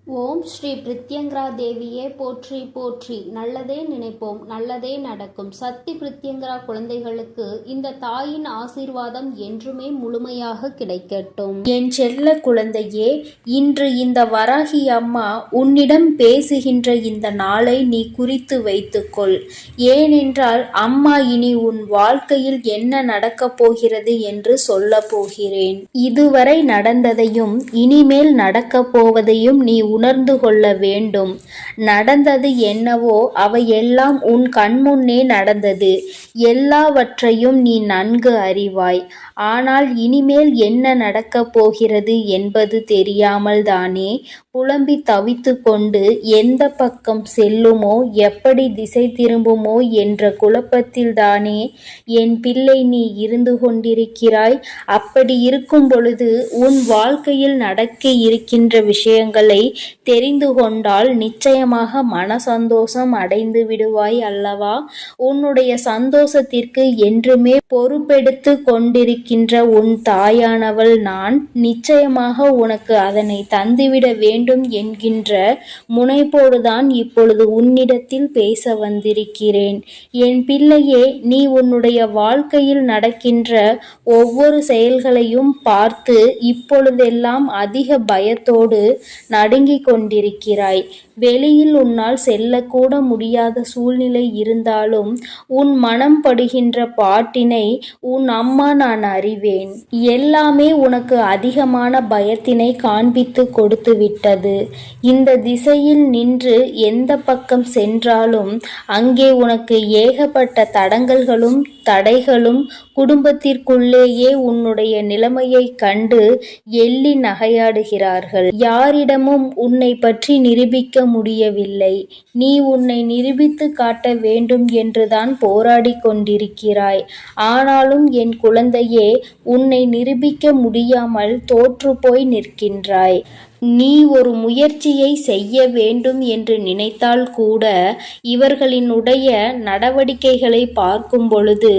ஓம் ஸ்ரீ பிரித்யங்கரா தேவியே போற்றி போற்றி. நல்லதே நினைப்போம், நல்லதே நடக்கும். சக்தி பிரித்யங்கரா குழந்தைகளுக்கு இந்த தாயின் ஆசீர்வாதம் என்றுமே முழுமையாக கிடைக்கட்டும். என் செல்ல குழந்தையே, இன்று இந்த வராகி அம்மா உன்னிடம் பேசுகின்ற இந்த நாளை நீ குறித்து வைத்துக்கொள். ஏனென்றால் அம்மா இனி உன் வாழ்க்கையில் என்ன நடக்கப் போகிறது என்று சொல்ல போகிறேன். இதுவரை நடந்ததையும் இனிமேல் நடக்கப் போவதையும் நீ உணர்ந்து கொள்ள வேண்டும். நடந்தது என்னவோ அவையெல்லாம் உன் கண்முன்னே நடந்தது. எல்லாவற்றையும் நீ நன்கு அறிவாய். ஆனால் இனிமேல் என்ன நடக்கப் போகிறது என்பது தெரியாமல் தானே புலம்பி தவித்து கொண்டு எந்த பக்கம் செல்லுமோ, எப்படி திசை திரும்புமோ என்ற குழப்பத்தில்தானே என் பிள்ளை நீ இருந்து கொண்டிருக்கிறாய். அப்படி இருக்கும் பொழுது உன் வாழ்க்கையில் நடக்க இருக்கின்ற விஷயங்களை தெரிந்து கொண்டால் நிச்சயமாக மன சந்தோஷம் அடைந்து விடுவாய் அல்லவா? உன்னுடைய சந்தோஷத்திற்கு என்றுமே பொறுப்பெடுத்து கொண்டிருக்கின்ற உன் தாயானவள் நான். நிச்சயமாக உனக்கு அதனை தந்துவிட வேண்டும் என்கின்ற முனைப்போடுதான் இப்பொழுது உன்னிடத்தில் பேச வந்திருக்கிறேன். என் பிள்ளையே, நீ உன்னுடைய வாழ்க்கையில் நடக்கின்ற ஒவ்வொரு செயல்களையும் பார்த்து இப்பொழுதெல்லாம் அதிக பயத்தோடு நடுங்கிக் கொண்டிருக்கிறாய். வெளியில் உன்னால் செல்லக்கூட முடியாத சூழ்நிலை இருந்தாலும் உன் மனம் படுகின்ற பாட்டினை உன் அம்மா நான் அறிவேன். எல்லாமே உனக்கு அதிகமான பயத்தினை காண்பித்து கொடுத்து விட்டது. இந்த திசையில் நின்று எந்த பக்கம் சென்றாலும் அங்கே உனக்கு ஏகப்பட்ட தடங்கல்களும் தடைகளும், குடும்பத்திற்குள்ளேயே உன்னுடைய நிலைமையை கண்டு எள்ளி நகையாடுகிறார்கள். யாரிடமும் உன்னை பற்றி நிரூபிக்க முடியவில்லை. நீ உன்னை நிரூபித்து காட்ட வேண்டும் என்றுதான் போராடி கொண்டிருக்கிறாய். ஆனாலும் என் குழந்தையே, உன்னை நிரூபிக்க முடியாமல் தோற்று போய் நிற்கின்றாய். நீ ஒரு முயற்சியை செய்ய வேண்டும் என்று நினைத்தால் கூட இவர்களினுடைய நடவடிக்கைகளை பார்க்கும் பொழுது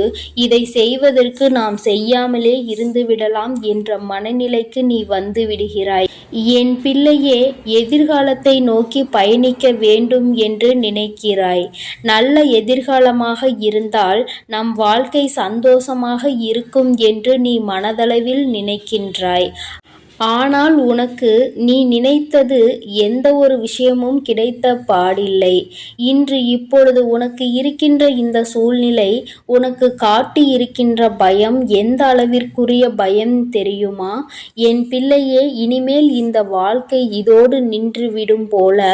இதை செய்வதற்கு நாம் செய்யாமலே இருந்துவிடலாம் என்ற மனநிலைக்கு நீ வந்து விடுகிறாய். என் பிள்ளையே, எதிர்காலத்தை நோக்கி பயணிக்க வேண்டும் என்று நினைக்கிறாய். நல்ல எதிர்காலமாக இருந்தால் நம் வாழ்க்கை சந்தோஷமாக இருக்கும் என்று நீ மனதளவில் நினைக்கின்றாய். ஆனால் உனக்கு நீ நினைத்தது எந்த ஒரு விஷயமும் கிடைத்த பாடில்லை. இன்று இப்பொழுது உனக்கு இருக்கின்ற இந்த சூழ்நிலை உனக்கு காட்டி இருக்கின்ற பயம் எந்த அளவிற்குரிய பயம் தெரியுமா? என் பிள்ளையே, இனிமேல் இந்த வாழ்க்கை இதோடு நின்றுவிடும் போல,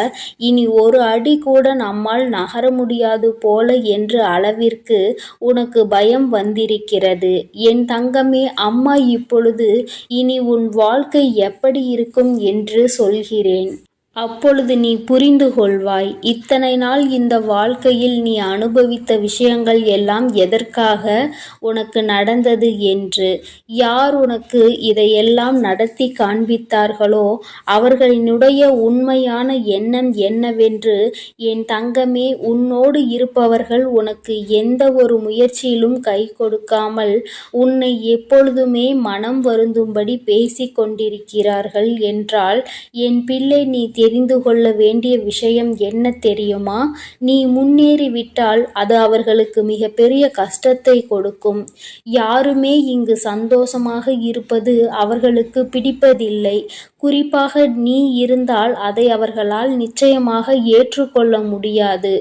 இனி ஒரு அடி கூட நம்மால் நகர முடியாது போல என்ற அளவிற்கு உனக்கு பயம் வந்திருக்கிறது. என் தங்கமே, அம்மா இப்பொழுது இனி உன் வாழ்க்கை எப்படி இருக்கும் என்று சொல்கிறேன். அப்பொழுது நீ புரிந்து கொள்வாய். இத்தனை நாள் இந்த வாழ்க்கையில் நீ அனுபவித்த விஷயங்கள் எல்லாம் எதற்காக உனக்கு நடந்தது என்று. யார் உனக்கு இதையெல்லாம் நடத்தி காண்பித்தார்களோ அவர்களினுடைய உண்மையான எண்ணம் என்னவென்று என் தங்கமே, உன்னோடு இருப்பவர்கள் உனக்கு எந்த ஒரு முயற்சியிலும் கை கொடுக்காமல் உன்னை எப்பொழுதுமே மனம் வருந்தும்படி பேசிக் கொண்டிருக்கிறார்கள் என்றால், என் பிள்ளை, நீ தெரிந்து கொள்ள வேண்டிய விஷயம் என்ன தெரியுமா? நீ முன்னேறிவிட்டால் அது அவர்களுக்கு மிகப்பெரிய கஷ்டத்தை கொடுக்கும். யாருமே இங்கு சந்தோஷமாக இருப்பது அவர்களுக்கு பிடிப்பதில்லை. குறிப்பாக நீ இருந்தால் அதை அவர்களால் நிச்சயமாக ஏற்றுக்கொள்ள முடியாது.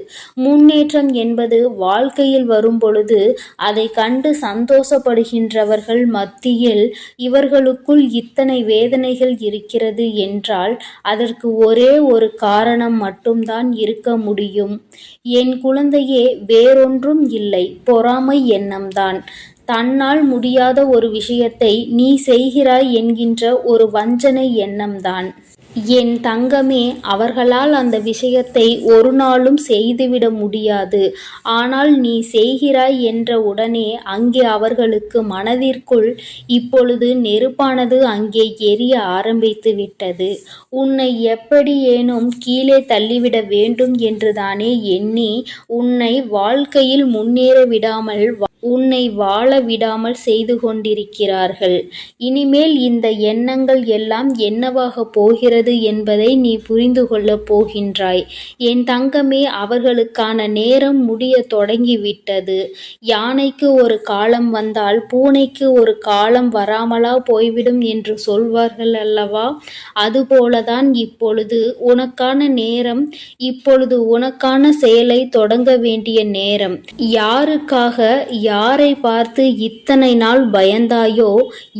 முன்னேற்றம் என்பது வாழ்க்கையில் வரும்பொழுது அதை கண்டு சந்தோஷப்படுகின்றவர்கள் மத்தியில் இவர்களுக்குள் இத்தனை வேதனைகள் இருக்கிறது என்றால் அதற்கு ஒரே ஒரு காரணம் மட்டும்தான் இருக்க முடியும். என் குழந்தையே, வேறொன்றும் இல்லை, பொறாமை எண்ணம்தான். தன்னால் முடியாத ஒரு விஷயத்தை நீ செய்கிறாய் என்கின்ற ஒரு வஞ்சனை எண்ணம்தான். என் தங்கமே, அவர்களால் அந்த விஷயத்தை ஒரு நாளும் செய்துவிட முடியாது. ஆனால் நீ செய்கிறாய் என்ற உடனே அங்கே அவர்களுக்கு மனதிற்குள் இப்பொழுது நெருப்பானது அங்கே எரிய ஆரம்பித்து விட்டது. உன்னை எப்படியேனும் கீழே தள்ளிவிட வேண்டும் என்றுதானே எண்ணி உன்னை வாழ்க்கையில் முன்னேற விடாமல் உன்னை வாழ விடாமல் செய்து கொண்டிருக்கிறார்கள். இனிமேல் இந்த எண்ணங்கள் எல்லாம் என்னவாக போகிறது என்பதை நீ புரிந்து கொள்ளப் போகின்றாய். என் தங்கமே, அவர்களுக்கான நேரம் முடிய தொடங்கிவிட்டது. யானைக்கு ஒரு காலம் வந்தால் பூனைக்கு ஒரு காலம் வராமலா போய்விடும் என்று சொல்வார்கள் அல்லவா? அதுபோலதான் இப்பொழுது உனக்கான நேரம். இப்பொழுது உனக்கான செயலை தொடங்க வேண்டிய நேரம். யாருக்காக, யாரை பார்த்து இத்தனை நாள் பயந்தாயோ,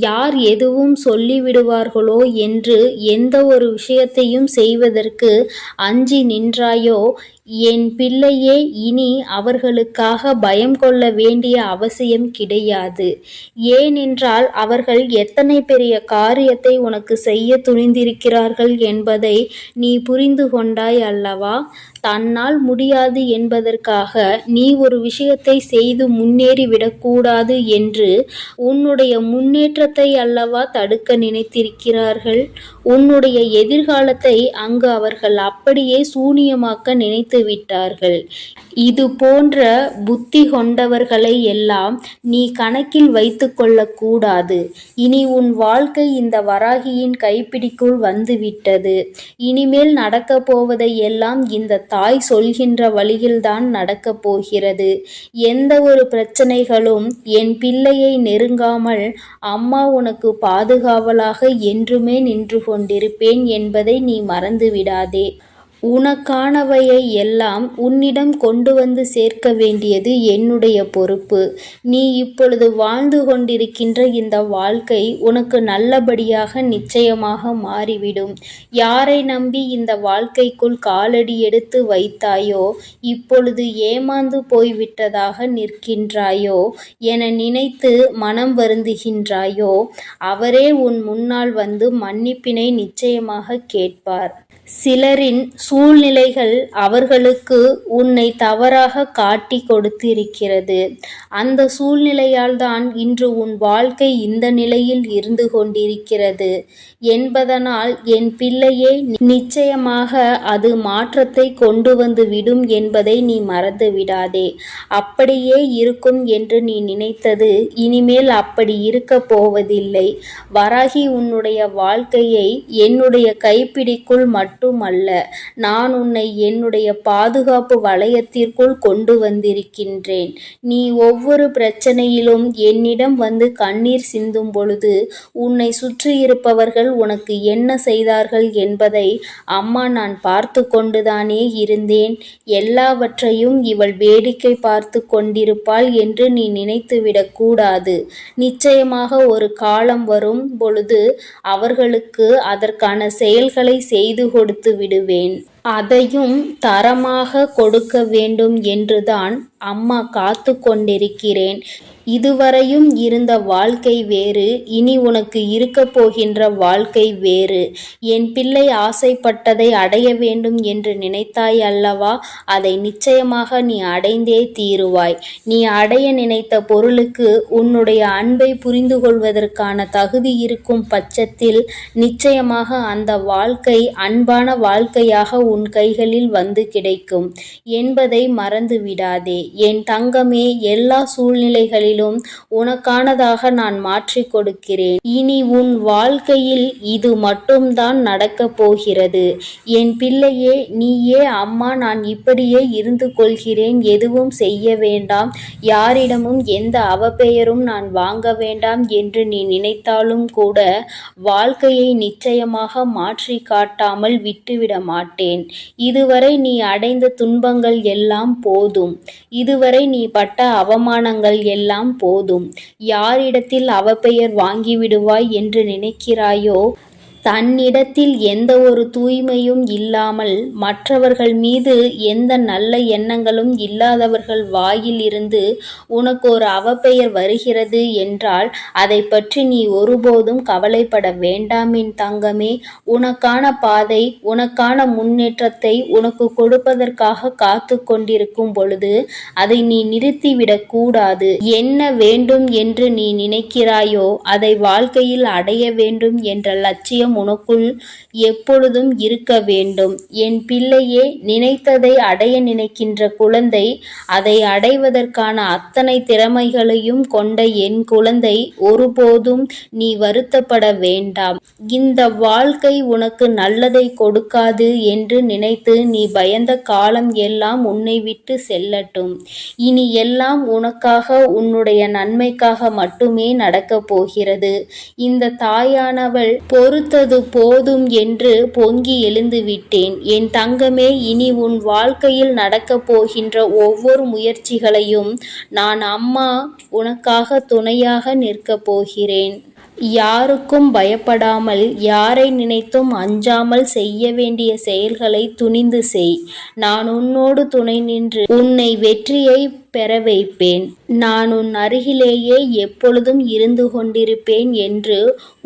யார் எதுவும் சொல்லிவிடுவார்களோ என்று எந்த ஒரு விஷயத்தையும் செய்வதற்கு அஞ்சி நின்றாயோ, என் பிள்ளையே, இனி அவர்களுக்காக பயம் கொள்ள வேண்டிய அவசியம் கிடையாது. ஏனென்றால் அவர்கள் எத்தனை பெரிய காரியத்தை உனக்கு செய்ய துணிந்திருக்கிறார்கள் என்பதை நீ புரிந்து கொண்டாய் அல்லவா? தன்னால் முடியாது என்பதற்காக நீ ஒரு விஷயத்தை செய்து முன்னேறிவிடக்கூடாது என்று உன்னுடைய முன்னேற்றத்தை அல்லவா தடுக்க நினைத்திருக்கிறார்கள். உன்னுடைய எதிர்காலத்தை அங்கு அவர்கள் அப்படியே சூனியமாக்க நினைத்து விட்டார்கள். இது போன்ற புத்தி கொண்டவர்களை எல்லாம் நீ கணக்கில் வைத்து கொள்ளக்கூடாது. இனி உன் வாழ்க்கை இந்த வராகியின் கைப்பிடிக்குள் வந்துவிட்டது. இனிமேல் நடக்கப் போவதை எல்லாம் இந்த தாய் சொல்கின்ற வழியில்தான் நடக்கப் போகிறது. எந்த ஒரு பிரச்சனைகளும் என் பிள்ளையை நெருங்காமல் அம்மா உனக்கு பாதுகாவலாக என்றுமே நின்று கொண்டிருப்பேன் என்பதை நீ மறந்துவிடாதே. உனக்கானவையை எல்லாம் உன்னிடம் கொண்டு வந்து சேர்க்க வேண்டியது என்னுடைய பொறுப்பு. நீ இப்பொழுது வாழ்ந்து கொண்டிருக்கின்ற இந்த வாழ்க்கை உனக்கு நல்லபடியாக நிச்சயமாக மாறிவிடும். யாரை நம்பி இந்த வாழ்க்கைக்குள் காலடி எடுத்து வைத்தாயோ, இப்பொழுது ஏமாந்து போய்விட்டதாக நிற்கின்றாயோ, என நினைத்து மனம் வருந்துகின்றாயோ, அவரே உன் முன்னால் வந்து மன்னிப்பினை நிச்சயமாக கேட்பார். சிலரின் சூழ்நிலைகள் அவர்களுக்கு உன்னை தவறாக காட்டி கொடுத்திருக்கிறது. அந்த சூழ்நிலையால் தான் இன்று உன் வாழ்க்கை இந்த நிலையில் இருந்து கொண்டிருக்கிறது என்பதனால் என் பிள்ளையே, நிச்சயமாக அது மாற்றத்தை கொண்டு வந்து விடும் என்பதை நீ மறந்து விடாதே. அப்படியே இருக்கும் என்று நீ நினைத்தது இனிமேல் அப்படி இருக்க போவதில்லை. வராகி, உன்னுடைய வாழ்க்கையை என்னுடைய கைப்பிடிக்குள் மட்டுமல்ல, நான் உன்னை என்னுடைய பாதுகாப்பு வளையத்திற்குள் கொண்டு வந்திருக்கின்றேன். நீ ஒவ்வொரு பிரச்சனையிலும் என்னிடம் வந்து கண்ணீர் சிந்தும் பொழுது உன்னை சுற்றியிருப்பவர்கள் உனக்கு என்ன செய்தார்கள் என்பதை அம்மா நான் பார்த்து கொண்டுதானே இருந்தேன். எல்லாவற்றையும் இவள் வேடிக்கை பார்த்து கொண்டிருப்பாள் என்று நீ நினைத்துவிடக் கூடாது. நிச்சயமாக ஒரு காலம் வரும் பொழுது அவர்களுக்கு அதற்கான செயல்களை செய்து கொடுத்து விடுவேன். அதையும் தரமாக கொடுக்க வேண்டும் என்றுதான் அம்மா காத்து கொண்டிருக்கிறேன். இதுவரையும் இருந்த வாழ்க்கை வேறு, இனி உனக்கு இருக்க போகின்ற வாழ்க்கை வேறு. என் பிள்ளை ஆசைப்பட்டதை அடைய வேண்டும் என்று நினைத்தாய் அல்லவா? அதை நிச்சயமாக நீ அடைந்தே தீருவாய். நீ அடைய நினைத்த பொருளுக்கு உன்னுடைய அன்பை புரிந்து கொள்வதற்கான தகுதி இருக்கும் பட்சத்தில் நிச்சயமாக அந்த வாழ்க்கை அன்பான வாழ்க்கையாக உன் கைகளில் வந்து கிடைக்கும் என்பதை மறந்து விடாதே. என் தங்கமே, எல்லா சூழ்நிலைகளிலும் உனக்கானதாக நான் மாற்றிக் கொடுக்கிறேன். இனி உன் வாழ்க்கையில் இது மட்டும்தான் நடக்கப் போகிறது. என் பிள்ளையே, நீயே அம்மா நான் இப்படியே இருந்து கொள்கிறேன், எதுவும் செய்ய வேண்டாம், யாரிடமும் எந்த அவப்பெயரும் நான் வாங்க வேண்டாம் என்று நீ நினைத்தாலும் கூட வாழ்க்கையை நிச்சயமாக மாற்றி காட்டாமல் விட்டுவிட மாட்டேன். இதுவரை நீ அடைந்த துன்பங்கள் எல்லாம் போதும். இதுவரை நீ பட்ட அவமானங்கள் எல்லாம் போதும். யாரிடத்தில் அவப்பெயர் வாங்கிவிடுவாய் என்று நினைக்கிறாயோ, தன்னிடத்தில் எந்த ஒரு தூய்மையும் இல்லாமல் மற்றவர்கள் மீது எந்த நல்ல எண்ணங்களும் இல்லாதவர்கள் வாயில் இருந்து உனக்கு ஒரு அவப்பெயர் வருகிறது என்றால் அதை பற்றி நீ ஒருபோதும் கவலைப்பட வேண்டாம் என் தங்கமே. உனக்கான பாதை, உனக்கான முன்னேற்றத்தை உனக்கு கொடுப்பதற்காக காத்து கொண்டிருக்கும் பொழுது அதை நீ நிறுத்திவிடக் கூடாது. என்ன வேண்டும் என்று நீ நினைக்கிறாயோ அதை வாழ்க்கையில் அடைய வேண்டும் என்ற லட்சியம் உனக்குள் எப்பொழுதும் இருக்க வேண்டும். என் பிள்ளையே, நினைத்ததை அடைய நினைக்கின்ற குழந்தை, அதை அடைவதற்கான அத்தனை திறமைகளையும் கொண்ட என் குழந்தை, ஒருபோதும் நீ வருத்தப்பட வேண்டாம். இந்த வாழ்க்கை உனக்கு நல்லதை கொடுக்காது என்று நினைத்து நீ பயந்த காலம் எல்லாம் உன்னை விட்டு செல்லட்டும். இனி எல்லாம் உனக்காக, உன்னுடைய நன்மைக்காக மட்டுமே நடக்கப் போகிறது. இந்த தாயானவள் பொறுத்தது போதும் என்று பொங்கி எழுந்து விட்டேன். என் தங்கமே, இனி உன் வாழ்க்கையில் நடக்கப் போகின்ற ஒவ்வொரு முயற்சிகளையும் நான் அம்மா உனக்காக துணையாக நிற்கப் போகிறேன். யாருக்கும் பயப்படாமல், யாரை நினைத்தும் அஞ்சாமல் செய்ய வேண்டிய செயல்களை துணிந்து செய். நான் உன்னோடு துணை நின்று உன்னை வெற்றியை பெற வைப்பேன். நான் உன் அருகிலேயே எப்பொழுதும் இருந்து கொண்டிருப்பேன் என்று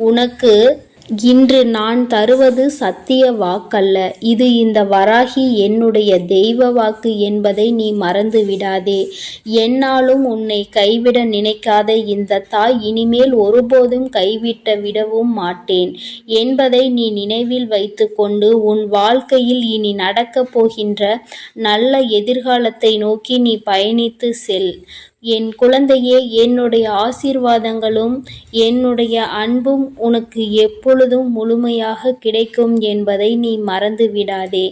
உனக்கு இன்று நான் தருவது சத்திய வாக்கல்ல. இது இந்த வராகி என்னுடைய தெய்வ வாக்கு என்பதை நீ மறந்து விடாதே. என்னாலும் உன்னை கைவிட நினைக்காத இந்த தாய் இனிமேல் ஒருபோதும் கைவிட்டு விடவும் மாட்டேன் என்பதை நீ நினைவில் வைத்து கொண்டு உன் வாழ்க்கையில் இனி நடக்கப் போகின்ற நல்ல எதிர்காலத்தை நோக்கி நீ பயணித்து செல். என் குழந்தையே, என்னுடைய ஆசீர்வாதங்களும் என்னுடைய அன்பும் உனக்கு எப்பொழுதும் முழுமையாக கிடைக்கும் என்பதை நீ மறந்து விடாதே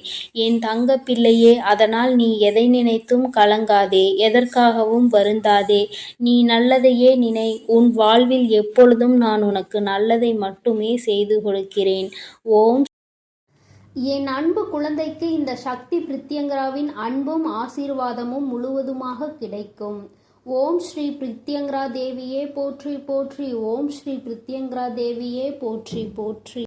என் தங்க பிள்ளையே. அதனால் நீ எதை நினைத்தும் கலங்காதே, எதற்காகவும் வருந்தாதே. நீ நல்லதையே நினை. உன் வாழ்வில் எப்பொழுதும் நான் உனக்கு நல்லதை மட்டுமே செய்து கொடுக்கிறேன். ஓம். என் அன்பு குழந்தைக்கு இந்த சக்தி பிரித்யங்கராவின் அன்பும் ஆசீர்வாதமும் முழுவதுமாக கிடைக்கும். ஓம் ஸ்ரீ பிரித்யங்கரா தேவியே போற்றி போற்றி. ஓம் ஸ்ரீ பிரித்யங்கரா தேவியே போற்றி போற்றி.